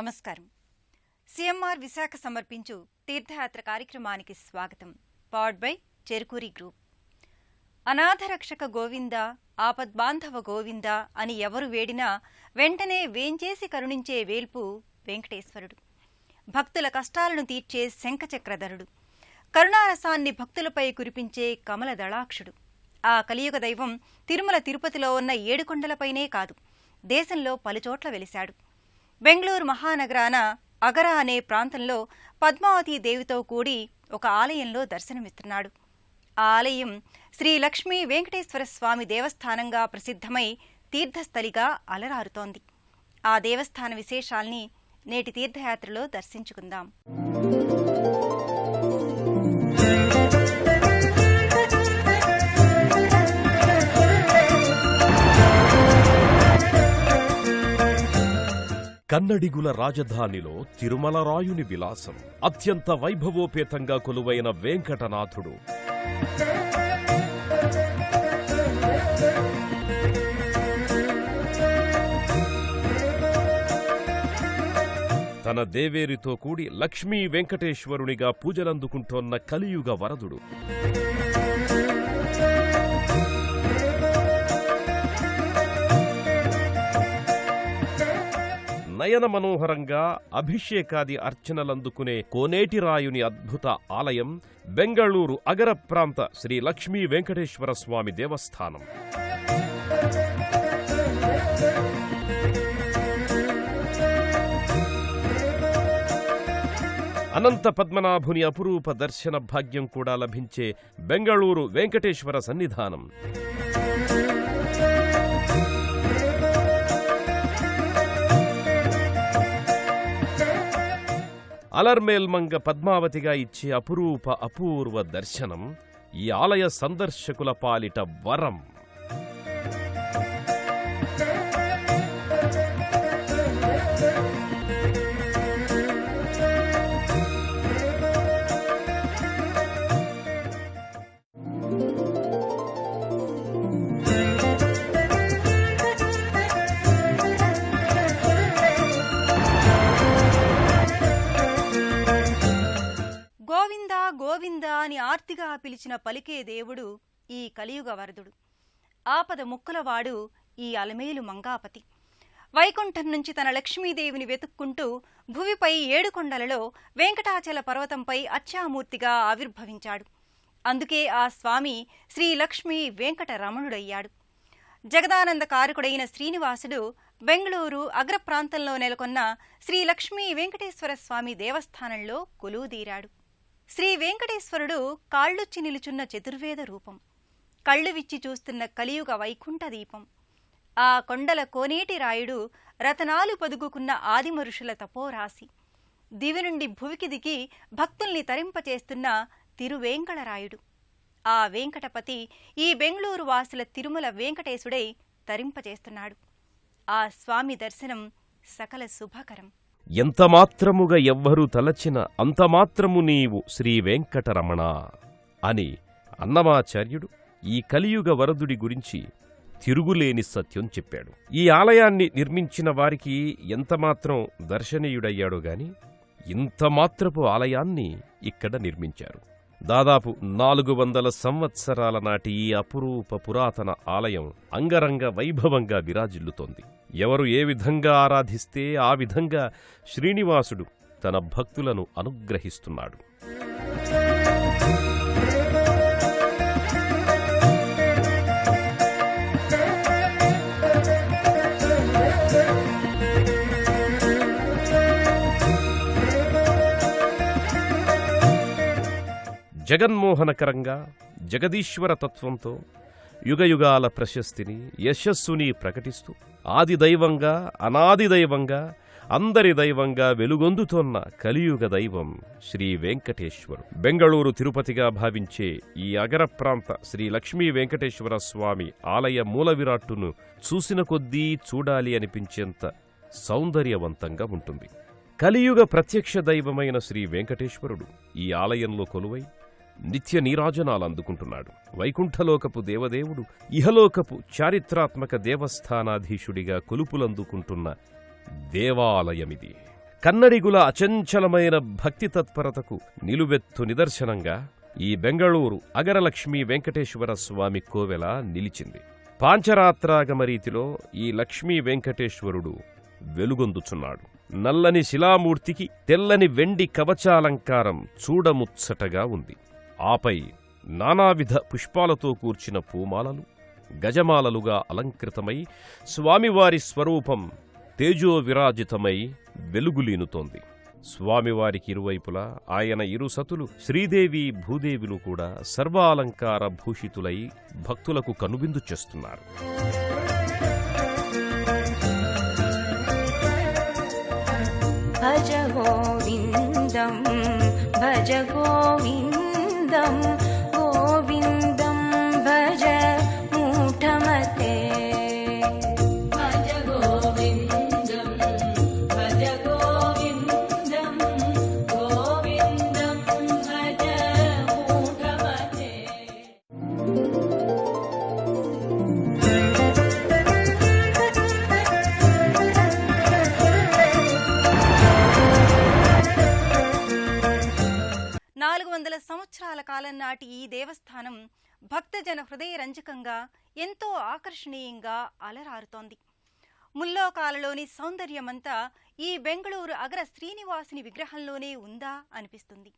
నమస్కారం. సిఎంఆర్ విశాఖ సమర్పించు తీర్థయాత్ర కార్యక్రమానికి స్వాగతం. Powered by Cherukuri group. అనాథరక్షక గోవింద, ఆపద్బాంధవ గోవింద అని ఎవరు వేడినా వెంటనే వేంచేసి కరుణించే వేల్పు వెంకటేశ్వరుడు. భక్తుల కష్టాలను తీర్చే శంఖచక్రధరుడు. కరుణారసాన్ని భక్తులపై కురిపించే కమల దళాక్షుడు. ఆ కలియుగ దైవం తిరుమల తిరుపతిలో ఉన్న 7 కొండలపైనే కాదు, దేశంలో పలుచోట్ల వెలిశాడు. బెంగళూరు మహానగరాన అగరా అనే ప్రాంతంలో పద్మావతి దేవితో కూడి ఒక ఆలయంలో దర్శనమిస్తున్నాడు. ఆ ఆలయం శ్రీ లక్ష్మీ వెంకటేశ్వర స్వామి దేవస్థానంగా ప్రసిద్ధమై తీర్థస్థలిగా అలరారుతోంది. ఆ దేవస్థాన విశేషాల్ని నేటి తీర్థయాత్రలో దర్శించుకుందాం. కన్నడిగుల రాజధానిలో తిరుమలరాయుని విలాసం. అత్యంత వైభవోపేతంగా కొలువైన వెంకటనాథుడు. తన దేవేరితో కూడి లక్ష్మీ వెంకటేశ్వరునిగా పూజలందుకుంటోన్న కలియుగ వరదుడు. నయన మనోహరంగా అభిషేకాది అర్చనలందుకునే కోనేటిరాయుని అద్భుత ఆలయం బెంగళూరు అగర ప్రాంత శ్రీ లక్ష్మీ వెంకటేశ్వర స్వామి దేవస్థానం. అనంత పద్మనాభుని అపురూప దర్శన భాగ్యం కూడా లభించే బెంగళూరు వెంకటేశ్వర సన్నిధానం. అలర్మేల్మంగ పద్మావతిగా ఇచ్చే అపూర్వ దర్శనం ఈ ఆలయ సందర్శకుల పాలిట వరం. గోవింద అని ఆర్తిగా పిలిచిన పలికే దేవుడు ఈ కలియుగ వరదుడు. ఆపద ముక్కులవాడు ఈ అలమేలు మంగాపతి. వైకుంఠం నుంచి తన లక్ష్మీదేవిని వెతుక్కుంటూ భువిపై 7 కొండలలో వెంకటాచల పర్వతంపై అచ్చామూర్తిగా ఆవిర్భవించాడు. అందుకే ఆ స్వామి శ్రీ లక్ష్మీ వెంకటరమణుడయ్యాడు. జగదానంద కారకుడైన శ్రీనివాసుడు బెంగళూరు అగ్ర ప్రాంతంలో నెలకొన్న శ్రీ లక్ష్మీ వెంకటేశ్వర స్వామి దేవస్థానంలో కొలువుదీరాడు. శ్రీ వెంకటేశ్వరుడు కాళ్ళుచ్చి నిలుచున్న చతుర్వేద రూపం. కళ్ళు విచ్చి చూస్తున్న కలియుగ వైకుంఠ దీపం. ఆ కొండల కోనేటి రాయుడు రతనాలు పొదుగుకున్న ఆదిమరుషుల తపోరాశి. దివి నుండి భువికి దిగి భక్తుల్ని తరింపచేస్తున్న తిరువేంకటరాయుడు. ఆ వెంకటపతి ఈ బెంగళూరు వాసుల తిరుమల వెంకటేశుడై తరింపచేస్తున్నాడు. ఆ స్వామి దర్శనం సకల శుభకరం. ఎంతమాత్రముగా ఎవ్వరూ తలచిన అంతమాత్రము నీవు శ్రీ వెంకటరమణ అని అన్నమాచార్యుడు ఈ కలియుగ వరదుడి గురించి తిరుగులేని సత్యం చెప్పాడు. ఈ ఆలయాన్ని నిర్మించిన వారికి ఎంతమాత్రం దర్శనీయుడయ్యాడో గాని ఇంతమాత్రపు ఆలయాన్ని ఇక్కడ నిర్మించారు. దాదాపు 400 సంవత్సరాల నాటి ఈ అపురూప పురాతన ఆలయం అంగరంగ వైభవంగా విరాజిల్లుతోంది. ఎవరు ఏ విధంగా ఆరాధిస్తే ఆ విధంగా శ్రీనివాసుడు తన భక్తులను అనుగ్రహిస్తున్నాడు. జగన్మోహనకరంగా జగదీశ్వర తత్వంతో యుగయుగాల ప్రశస్తిని యశస్సుని ప్రకటిస్తూ ఆదిదైవంగా అనాదిదైవంగా అందరి దైవంగా వెలుగొందుతోన్న కలియుగ దైవం శ్రీ వెంకటేశ్వరు. బెంగళూరు తిరుపతిగా భావించే ఈ అగర ప్రాంత శ్రీ లక్ష్మీ వెంకటేశ్వర స్వామి ఆలయ మూల విరాట్టును చూసిన కొద్దీ చూడాలి అనిపించేంత సౌందర్యవంతంగా ఉంటుంది. కలియుగ ప్రత్యక్ష దైవమైన శ్రీ వెంకటేశ్వరుడు ఈ ఆలయంలో కొలువై నిత్య నీరాజనాలందుకుంటున్నాడు. వైకుంఠలోకపు దేవదేవుడు ఇహలోకపు చారిత్రాత్మక దేవస్థానాధీశుడిగా కొలుపులందుకుంటున్న దేవాలయమిది. కన్నడిగుల అచంచలమైన భక్తి తత్పరతకు నిలువెత్తు నిదర్శనంగా ఈ బెంగళూరు అగరలక్ష్మీ వెంకటేశ్వర స్వామి కోవెల నిలిచింది. పాంచరాత్రాగమ రీతిలో ఈ లక్ష్మీ వెంకటేశ్వరుడు వెలుగొందుచున్నాడు. నల్లని శిలామూర్తికి తెల్లని వెండి కవచాలంకారం చూడముచ్చటగా ఉంది. ఆపై నానావిధ పుష్పాలతో కూర్చిన పూమాలలు గజమాలలుగా అలంకృతమై స్వామివారి స్వరూపం తేజోవిరాజితమై వెలుగులీనుతోంది. స్వామివారికి ఇరువైపులా ఆయన ఇరు సతులు శ్రీదేవి భూదేవులు కూడా సర్వాలంకార భూషితులై భక్తులకు కనువిందు చేస్తున్నారు. భజ గోవిందం భజ గోవిందం గోవిందం భజ మూఢమతే. భజ గోవిందం భజ గోవిందం గోవిందం భజ మూఢమతే. 400 సంవత్సరాల కాలం నాటి ఈ దేవస్థానం భక్తజన హృదయ రంజకంగా ఎంతో ఆకర్షణీయంగా అలరారుతోంది. ముల్లోకాలలోని సౌందర్యమంతా ఈ బెంగళూరు అగర శ్రీనివాసుని విగ్రహంలోనే ఉందా అనిపిస్తుంది.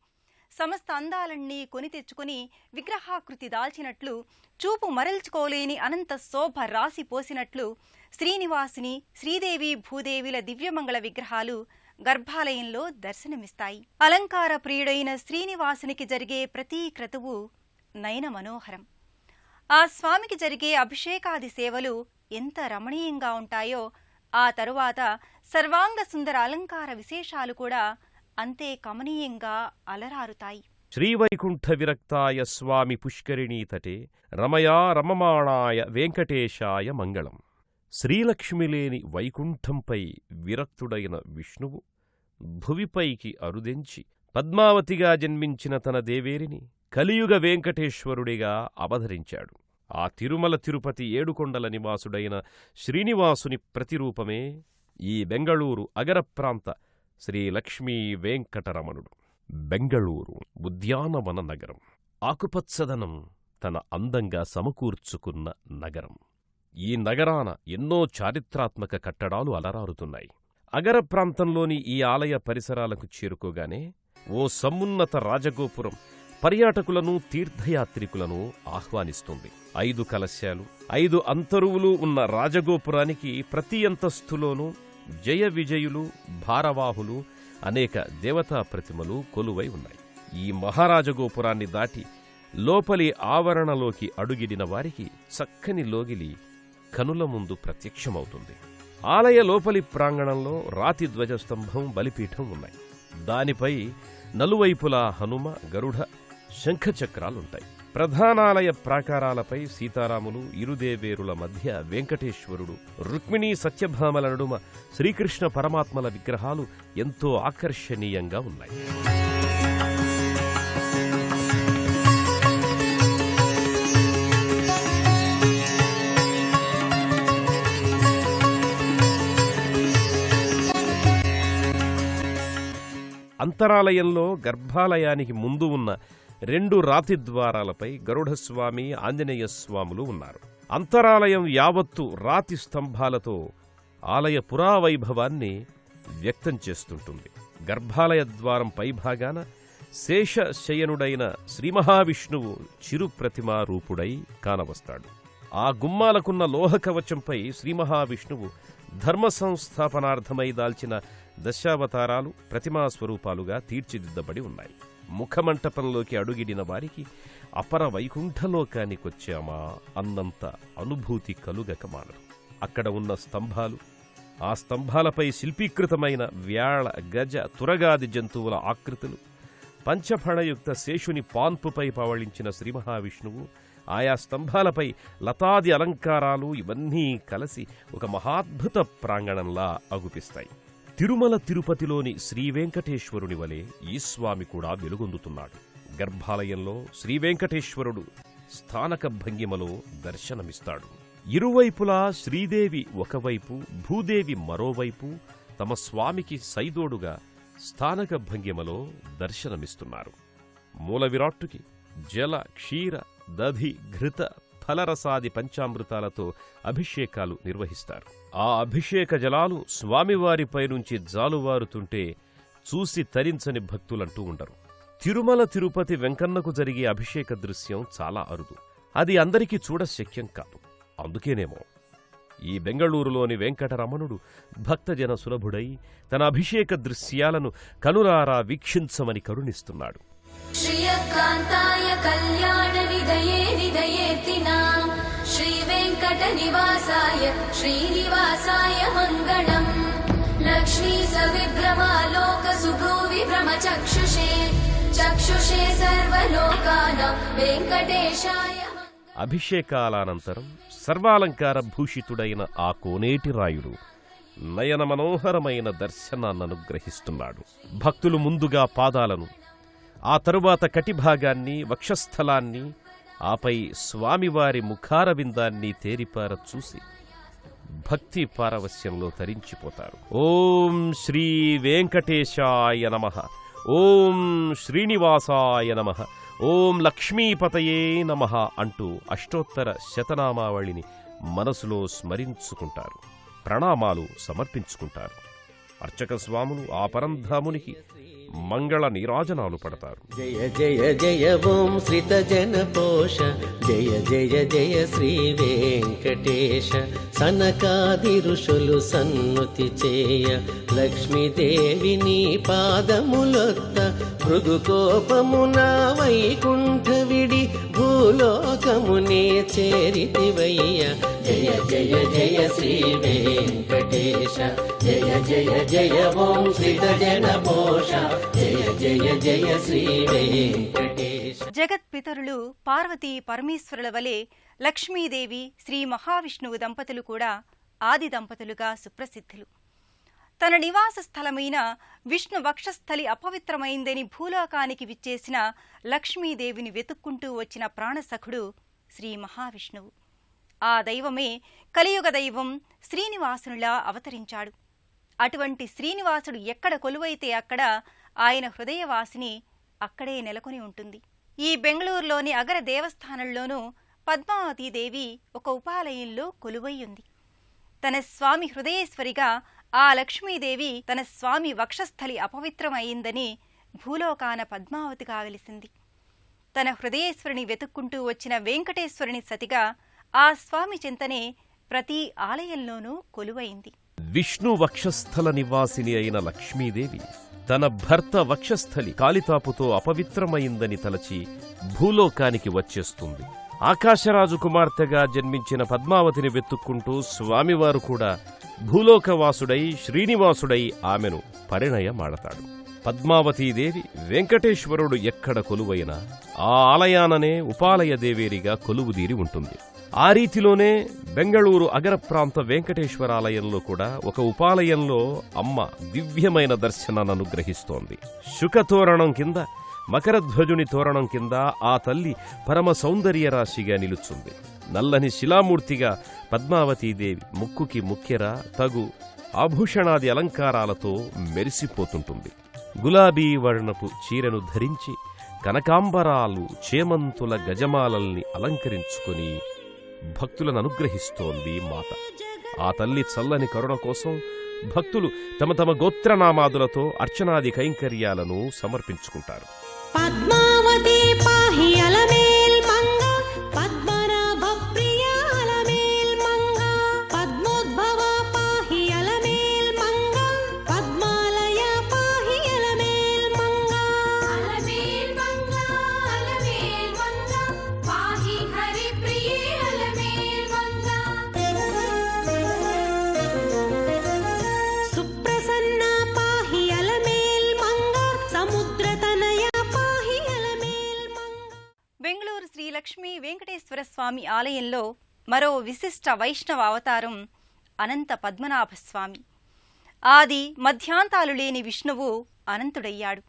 సమస్త అందాలన్నీ కొని తెచ్చుకుని విగ్రహాకృతి దాల్చినట్లు, చూపు మరల్చుకోలేని అనంత శోభ రాసి పోసినట్లు శ్రీనివాసుని శ్రీదేవి భూదేవిల దివ్యమంగళ విగ్రహాలు గర్భాలయంలో దర్శనమిస్తాయి. అలంకార ప్రియుడైన శ్రీనివాసునికి జరిగే ప్రతి క్రతువు నయన మనోహరం. ఆ స్వామికి జరిగే అభిషేకాది సేవలు ఎంత రమణీయంగా ఉంటాయో ఆ తరువాత సర్వాంగ సుందర అలంకార విశేషాలు కూడా అంతే కమనీయంగా అలరారుతాయి. శ్రీవైకుంఠ విరక్తాయ స్వామి పుష్కరిణీతటే రమయా రమమాణాయ వెంకటేశాయ మంగళం. శ్రీలక్ష్మిలేని వైకుంఠంపై విరక్తుడైన విష్ణువు భువిపైకి అరుదెంచి పద్మావతిగా జన్మించిన తన దేవేరిని కలియుగ వెంకటేశ్వరుడిగా అవతరించాడు. ఆ తిరుమల తిరుపతి ఏడుకొండల నివాసుడైన శ్రీనివాసుని ప్రతిరూపమే ఈ బెంగళూరు అగర ప్రాంత శ్రీలక్ష్మీ వెంకటరమణుడు. బెంగళూరు ఉద్యానవన నగరం. ఆకుపచ్చదనం తన అందంగా సమకూర్చుకున్న నగరం. ఈ నగరాన ఎన్నో చారిత్రాత్మక కట్టడాలు అలరారుతున్నాయి. అగర ప్రాంతంలోని ఈ ఆలయ పరిసరాలకు చేరుకోగానే ఓ సమున్నత రాజగోపురం పర్యాటకులను తీర్థయాత్రికులను ఆహ్వానిస్తుంది. 5 కలశాలు 5 అంతరువులు ఉన్న రాజగోపురానికి ప్రతి అంతస్తులోనూ జయ విజయులు, భారవాహులు, అనేక దేవతా ప్రతిమలు కొలువై ఉన్నాయి. ఈ మహారాజగోపురాన్ని దాటి లోపలి ఆవరణలోకి అడుగిడిన వారికి చక్కని లోగిలి కనుల ముందు ప్రత్యక్షమవుతుంది. ఆలయ లోపలి ప్రాంగణంలో రాతి ధ్వజస్తంభం, బలిపీఠం ఉన్నాయి. దానిపై నలువైపులా హనుమ, గరుడ, శంఖచక్రాలుంటాయి. ప్రధానాలయ ప్రాకారాలపై సీతారాములు, ఇరుదేవేరుల మధ్య వెంకటేశ్వరుడు, రుక్మిణీ సత్యభామల నడుమ శ్రీకృష్ణ పరమాత్మల విగ్రహాలు ఎంతో ఆకర్షణీయంగా ఉన్నాయి. అంతరాలయంలో గర్భాలయానికి ముందు ఉన్న 2 రాతి ద్వారాలపై గరుడస్వామి, ఆంజనేయస్వాములు ఉన్నారు. అంతరాలయం యావత్తు రాతి స్తంభాలతో ఆలయ పురావైభవాన్ని వ్యక్తం చేస్తుంటుంది. గర్భాలయ ద్వారం పైభాగాన శేషశయనుడైన శ్రీమహావిష్ణువు చిరుప్రతిమా రూపుడై కానవస్తాడు. ఆ గుమ్మాలకున్న లోహకవచంపై శ్రీమహావిష్ణువు ధర్మ సంస్థాపనార్థమై దాల్చిన దశావతారాలు ప్రతిమా స్వరూపాలుగా తీర్చిదిద్దబడి ఉన్నాయి. ముఖమంటపంలోకి అడుగిడిన వారికి అపర వైకుంఠలోకానికొచ్చామా అన్నంత అనుభూతి కలుగక మానదు. అక్కడ ఉన్న స్తంభాలు, ఆ స్తంభాలపై శిల్పీకృతమైన వ్యాళ, గజ, తురగాది జంతువుల ఆకృతులు, పంచఫణయుక్త శేషుని పాన్పుపై పవళించిన శ్రీమహావిష్ణువు, ఆయా స్తంభాలపై లతాది అలంకారాలు ఇవన్నీ కలిసి ఒక మహాద్భుత ప్రాంగణంలా అగుపిస్తాయి. తిరుమల తిరుపతిలోని శ్రీవెంకటేశ్వరుని వలె ఈ స్వామి కూడా వెలుగొందుతున్నాడు. గర్భాలయంలో శ్రీవెంకటేశ్వరుడు స్థానక భంగిమలో దర్శనమిస్తాడు. ఇరువైపులా శ్రీదేవి ఒకవైపు, భూదేవి మరోవైపు తమ స్వామికి సైదోడుగా స్థానక భంగిమలో దర్శనమిస్తున్నారు. మూల విరాట్టుకి జల, క్షీర, దధి, ఘృత, ఫలరసాది పంచామృతాలతో అభిషేకాలు నిర్వహిస్తారు. ఆ అభిషేక జలాలు స్వామివారిపై నుంచి జాలువారుతుంటే చూసి తరించని భక్తులంటూ ఉండరు. తిరుమల తిరుపతి వెంకన్నకు జరిగే అభిషేక దృశ్యం చాలా అరుదు. అది అందరికీ చూడశక్యం కాదు. అందుకేనేమో ఈ బెంగళూరులోని వెంకటరమణుడు భక్తజన సులభుడై తన అభిషేక దృశ్యాలను కనులారా వీక్షించమని కరుణిస్తున్నాడు. శ్రీయకాంతాయ కళ్యాణ నిదయే నిదయేతినాం శ్రీ వెంకట నివాసాయ శ్రీనివాసాయ మంగళం లక్ష్మీ సవిభ్రమాలోక సుభ్రూవి భ్రమ చక్షుషే చక్షుషే సర్వలోకానాం వెంకటేశాయ. అభిషేకాలానంతరం సర్వాలంకార భూషితుడైన ఆ కోనేటి రాయుడు నయన మనోహరమైన దర్శనాన్ననుగ్రహిస్తున్నాడు. భక్తులు ముందుగా పాదాలను, ఆ తరువాత కటిభాగాన్ని, వక్షస్థలాన్ని, ఆపై స్వామివారి ముఖారవిందాన్ని తేరిపార చూసి భక్తి పారవస్యంలో తరించిపోతారు. ఓం శ్రీ వెంకటేశాయ నమః, ఓం శ్రీనివాసాయ నమః, ఓం లక్ష్మీపతయే నమః అంటూ అష్టోత్తర శతనామావళిని మనసులో స్మరించుకుంటారు. ప్రణామాలు సమర్పించుకుంటారు. అర్చక స్వాములు ఆ పరంధామునికి మంగళ నీరాజనాలు పడతారు. జయ జయ జయ ఓం శ్రిత జన పోష జయ జయ జయ శ్రీ వెంకటేశ సనకాది ఋషులు సన్నుతి చేయ లక్ష్మీదేవిని పాదములొత్త మృదుకోపమున వైకుంఠ విడి భూలోకమునే చేరితివయ్య. జయ జయ జయ శ్రీ వెంకటేశ జయ జయ జయ ఓం శ్రిత జన పోష జయ జయ జయ శ్రీ వెంకటేశ. జగత్పితరులు పార్వతీ పరమేశ్వరుల వలె లక్ష్మీదేవి, శ్రీ మహావిష్ణువు దంపతులు కూడా ఆది దంపతులుగా సుప్రసిద్ధులు. తన నివాస స్థలమైన విష్ణు వక్షస్థలి అపవిత్రమైందని భూలోకానికి విచ్చేసిన లక్ష్మీదేవిని వెతుక్కుంటూ వచ్చిన ప్రాణసఖుడు శ్రీ మహావిష్ణువు. ఆ దైవమే కలియుగ దైవం శ్రీనివాసునిలా అవతరించాడు. అటువంటి శ్రీనివాసుడు ఎక్కడ కొలువైతే అక్కడ ఆయన హృదయవాసిని అక్కడే నెలకొని ఉంటుంది. ఈ బెంగళూరులోని అగర దేవస్థానంలోనూ పద్మావతీదేవి ఒక ఉపాలయంలో కొలువై ఉంది. తన స్వామి హృదయేశ్వరిగా ఆ లక్ష్మీదేవి తన స్వామి వక్షస్థలి అపవిత్రమయ్యిందని భూలోకాన పద్మావతిగా వెలిసింది. తన హృదయేశ్వరిని వెతుక్కుంటూ వచ్చిన వెంకటేశ్వరుని సతిగా ఆ స్వామి చింతనే ప్రతి ఆలయంలోనూ కొలువైంది. విష్ణు వక్షస్థల నివాసిని అయిన లక్ష్మీదేవి తన భర్త వక్షస్థలి కాలితాపుతో అపవిత్రమైందని తలచి భూలోకానికి వచ్చేస్తుంది. ఆకాశరాజు కుమార్తెగా జన్మించిన పద్మావతిని వెతుక్కుంటూ స్వామివారు కూడా భూలోకవాసుడై శ్రీనివాసుడై ఆమెను పరిణయమాడతాడు. పద్మావతీదేవి వెంకటేశ్వరుడు ఎక్కడ కొలువైనా ఆ ఆలయాననే ఉపాలయ దేవేరిగా కొలువుదీరి ఉంటుంది. ఆ రీతిలోనే బెంగళూరు అగర ప్రాంత వెంకటేశ్వరాలయంలో కూడా ఒక ఉపాలయంలో అమ్మ దివ్యమైన దర్శనాన్ని అనుగ్రహిస్తోంది. శుకతోరణం కింద, మకరధ్వజుని తోరణం కింద ఆ తల్లి పరమ సౌందర్య రాశిగా నిలుచుంది. నల్లని శిలామూర్తిగా పద్మావతీదేవి ముక్కుకి ముక్కెర, తగు ఆభూషణాది అలంకారాలతో మెరిసిపోతుంటుంది. గులాబీ వర్ణపు చీరను ధరించి కనకాంబరాలు, చేమంతుల గజమాలల్ని అలంకరించుకుని భక్తులను అనుగ్రహిస్తోంది మాత. ఆ తల్లి చల్లని కరుణ కోసం భక్తులు తమ తమ గోత్రనామాదులతో అర్చనాది కైంకర్యాలను సమర్పించుకుంటారు. పద్మావతి పాహి అలమేల్ మంగ పద్మనాభ ప్రియ అలమేల్ మంగ పద్మోద్భవ పాహి అలమేల్ మంగ పద్మాలయ పాహి అలమేల్ మంగ అలమేల్ మంగ అలమేల్ మంగ పాహి హరి ప్రియే అలమేల్ మంగ సుప్రసన్న పాహి అలమేల్ మంగ సముద్ర తనయ పాహి అలమేల్ మంగ. బెంగళూరు శ్రీ లక్ష్మీ వెంకటేశ్వర స్వామి ఆలయంలో మరో విశిష్ట వైష్ణవ అవతారం అనంత పద్మనాభస్వామి. ఆది మధ్యాంతాలు లేని విష్ణువు అనంతుడయ్యాడు.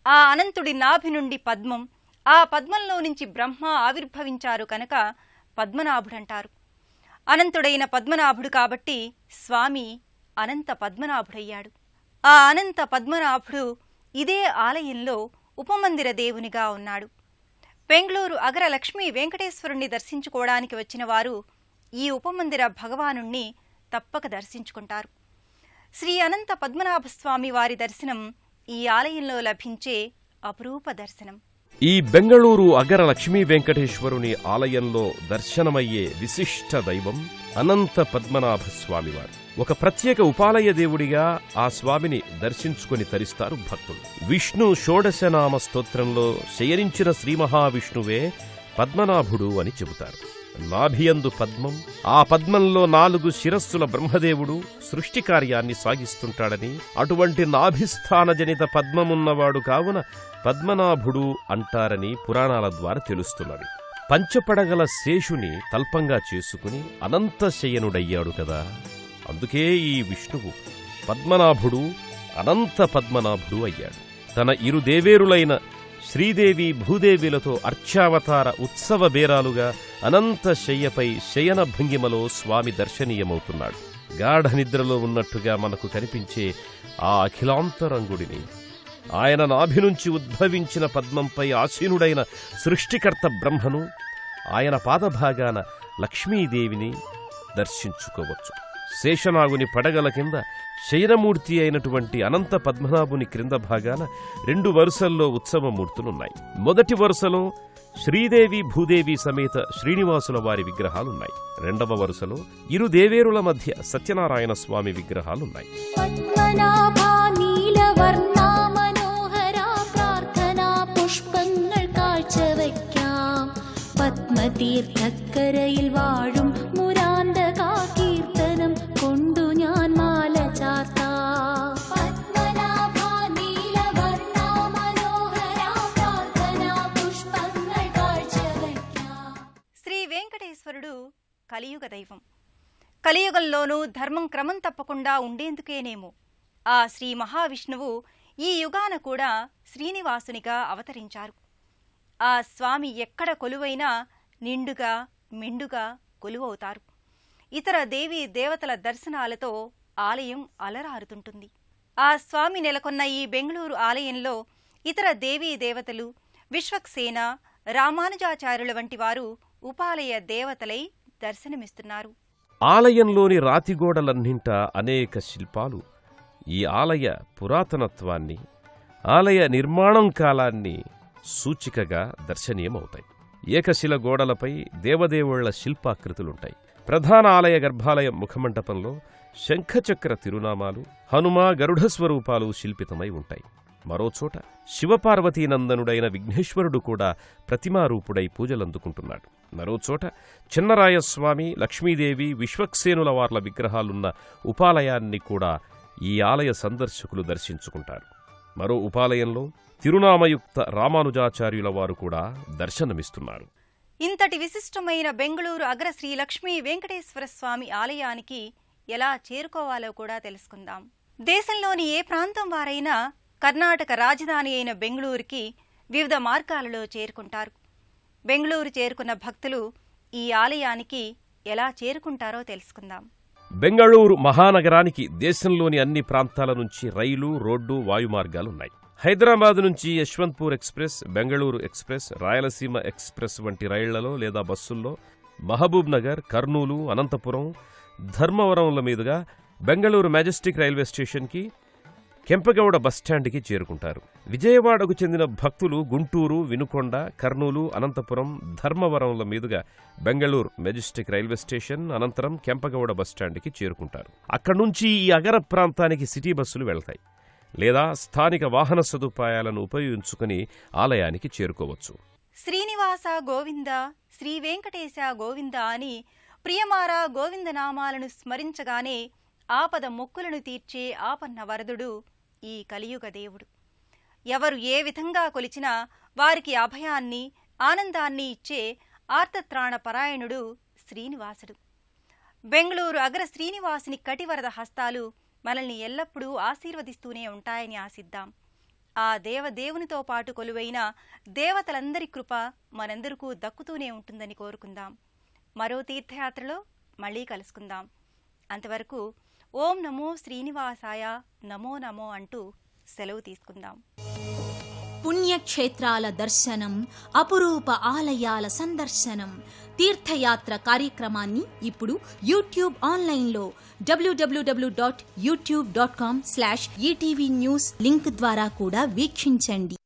ఆ అనంతుడి నాభి నుండి పద్మం, ఆ పద్మంలో నుంచి బ్రహ్మ ఆవిర్భవించారు కనుక పద్మనాభుడంటారు. అనంతుడైన పద్మనాభుడు కాబట్టి స్వామి అనంత పద్మనాభుడయ్యాడు. ఆ అనంత పద్మనాభుడు ఇదే ఆలయంలో ఉపమందిర దేవునిగా ఉన్నాడు. బెంగళూరు అగర లక్ష్మీ వెంకటేశ్వరుణ్ణి దర్శించుకోవడానికి వచ్చిన వారు ఈ ఉపమందిర భగవానుణ్ణి తప్పక దర్శించుకుంటారు. శ్రీ అనంత పద్మనాభస్వామి వారి దర్శనం ఈ ఆలయంలో లభించే అపురూప దర్శనం. ఈ బెంగళూరు అగర లక్ష్మీ వెంకటేశ్వరుని ఆలయంలో దర్శనమయ్యే విశిష్ట దైవం అనంత పద్మనాభ స్వామివారు. ఒక ప్రత్యేక ఉపాలయ దేవుడిగా ఆ స్వామిని దర్శించుకుని తరిస్తారు భక్తులు. విష్ణు షోడశనామ స్తోత్రంలో శయనించిన శ్రీ మహావిష్ణువే పద్మనాభుడు అని చెబుతారు. నాభియందు పద్మం, ఆ పద్మంలో 4 శిరస్సుల బ్రహ్మదేవుడు సృష్టి కార్యాన్ని సాగిస్తుంటాడని, అటువంటి నాభిస్థానజనిత పద్మమున్నవాడు కావున పద్మనాభుడు అంటారని పురాణాల ద్వారా తెలుస్తున్నది. పంచపడగల శేషుని తల్పంగా చేసుకుని అనంత శయనుడయ్యాడు కదా, అందుకే ఈ విష్ణువు పద్మనాభుడు అనంత పద్మనాభుడు అయ్యాడు. తన ఇరు దేవేరులైన శ్రీదేవి భూదేవిలతో అర్చావతార ఉత్సవ బేరాలుగా అనంత శయ్యపై శయన భంగిమలో స్వామి దర్శనీయమవుతున్నాడు. గాఢ నిద్రలో ఉన్నట్టుగా మనకు కనిపించే ఆ అఖిలాంతరంగుడిని, ఆయన నాభి నుంచి ఉద్భవించిన పద్మంపై ఆసీనుడైన సృష్టికర్త బ్రహ్మను, ఆయన పాదభాగాన లక్ష్మీదేవిని దర్శించుకోవచ్చు. శేషనాగుని పడగల కింద శయనమూర్తి అయినటువంటి అనంత పద్మనాభుని క్రింద భాగాన 2 వరుసల్లో ఉత్సవమూర్తులున్నాయి. మొదటి వరుసలో శ్రీదేవి భూదేవి సమేత శ్రీనివాసుల వారి విగ్రహాలున్నాయి. 2వ వరుసలో ఇరు దేవేరుల మధ్య సత్యనారాయణ స్వామి విగ్రహాలున్నాయి. പത്മനാഭാ നീലവർണ്ണാ മനോഹരാ പ്രാർത്ഥനാ പുഷ്പങ്ങൾ കാഴ്ചവയ്ക്കാം. പത്മതീർത്ഥക്കരയിൽ വാഴും മുരാന്തകാ കീർത്തനം കൊണ്ടു ഞാൻ മാല ചാർത്താം. പത്മനാഭാ നീലവർണ്ണാ മനോഹരാ പ്രാർത്ഥനാ പുഷ്പങ്ങൾ കാഴ്ചവയ്ക്കാം. శ్రీ వెంకటేశ్వరుడు కలియుగ దైవం. కలియుగంలోనూ ధర్మం క్రమం తప్పకుండా ఉండేందుకేనేమో ఆ శ్రీ మహావిష్ణువు ఈ యుగాన కూడా శ్రీనివాసునిగా అవతరించారు. ఆ స్వామి ఎక్కడ కొలువైనా నిండుగా మెండుగా కొలువవుతారు. ఇతర దేవీ దేవతల దర్శనాలతో ఆలయం అలరారుతుంటుంది. ఆ స్వామి నెలకొన్న ఈ బెంగళూరు ఆలయంలో ఇతర దేవీ దేవతలు, విశ్వక్సేన, రామానుజాచార్యుల వంటి వారు ఉపాలయ దేవతలై దర్శనమిస్తున్నారు. ఆలయంలోని రాతిగోడలన్నింట అనేక శిల్పాలు ఈ ఆలయ పురాతనత్వాన్ని, ఆలయ నిర్మాణం కాలాన్ని సూచికగా దర్శనీయమవుతాయి. ఏకశిల గోడలపై దేవదేవుళ్ల శిల్పాకృతులుంటాయి. ప్రధాన ఆలయ గర్భాలయం ముఖమంటపంలో శంఖచక్ర తిరునామాలు, హనుమ, గరుడ స్వరూపాలు శిల్పితమై ఉంటాయి. మరోచోట శివపార్వతీనందనుడైన విఘ్నేశ్వరుడు కూడా ప్రతిమారూపుడై పూజలందుకుంటున్నాడు. మరోచోట చిన్నరాయస్వామి, లక్ష్మీదేవి, విశ్వక్సేనుల వార్ల విగ్రహాలున్న ఉపాలయాన్ని కూడా ఈ ఆలయ సందర్శకులు దర్శించుకుంటారు. మరో ఉపాలయంలో తిరునామయుక్త రామానుజాచార్యుల వారు కూడా దర్శనమిస్తున్నారు. ఇంతటి విశిష్టమైన బెంగళూరు అగ్ర శ్రీ లక్ష్మీ వెంకటేశ్వర స్వామి ఆలయానికి ఎలా చేరుకోవాలో కూడా తెలుసుకుందాం. దేశంలోని ఏ ప్రాంతం వారైనా కర్ణాటక రాజధాని అయిన బెంగళూరుకి వివిధ మార్గాలలో చేరుకుంటారు. బెంగళూరు చేరుకున్న భక్తులు ఈ ఆలయానికి ఎలా చేరుకుంటారో తెలుసుకుందాం. బెంగళూరు మహానగరానికి దేశంలోని అన్ని ప్రాంతాల నుంచి రైలు, రోడ్డు, వాయుమార్గాలున్నాయి. హైదరాబాద్ నుంచి Yesvantpur express, Bengaluru express, Rayalaseema express వంటి రైళ్లలో లేదా బస్సుల్లో మహబూబ్ నగర్, కర్నూలు, అనంతపురం, ధర్మవరంల మీదుగా బెంగళూరు మెజెస్టిక్ రైల్వే స్టేషన్కి, కెంపగౌడ బస్టాండ్కి చేరుకుంటారు. విజయవాడకు చెందిన భక్తులు గుంటూరు, వినుకొండ, కర్నూలు, అనంతపురం, ధర్మవరంల మీదుగా బెంగళూరు మెజెస్టిక్ రైల్వే స్టేషన్, అనంతరం కెంపగౌడ బస్టాండ్కి చేరుకుంటారు. అక్కడి నుంచి ఈ అగర ప్రాంతానికి సిటీ బస్సులు వెళ్తాయి, లేదా స్థానిక వాహన సదుపాయాలను ఉపయోగించుకుని ఆలయానికి చేరుకోవచ్చు. శ్రీనివాస గోవింద, శ్రీ వెంకటేశ గోవింద అని ప్రియమార గోవిందనామాలను స్మరించగానే ఆపద మొక్కులను తీర్చే ఆపన్న వరదుడు ఈ కలియుగ దేవుడు. ఎవరు ఏ విధంగా కొలిచినా వారికి అభయాన్ని, ఆనందాన్ని ఇచ్చే ఆర్తత్రాణ పరాయణుడు శ్రీనివాసుడు. బెంగళూరు అగ్ర శ్రీనివాసుని కటివరద హస్తాలు మనల్ని ఎల్లప్పుడూ ఆశీర్వదిస్తూనే ఉంటాయని ఆశిద్దాం. ఆ దేవదేవునితో పాటు కొలువైన దేవతలందరి కృప మనందరికీ దక్కుతూనే ఉంటుందని కోరుకుందాం. మరో తీర్థయాత్రలో మళ్ళీ కలుసుకుందాం. అంతవరకు ఓం నమో శ్రీనివాసాయ, నమో నమో అంటూ సెలవు తీసుకుందాం. పుణ్యక్షేత్రాల దర్శనం, అపురూప ఆలయాల సందర్శనం, తీర్థయాత్ర కార్యక్రమాన్ని ఇప్పుడు యూట్యూబ్ ఆన్లైన్లో www.youtube.com/ETV News లింక్ ద్వారా కూడా వీక్షించండి.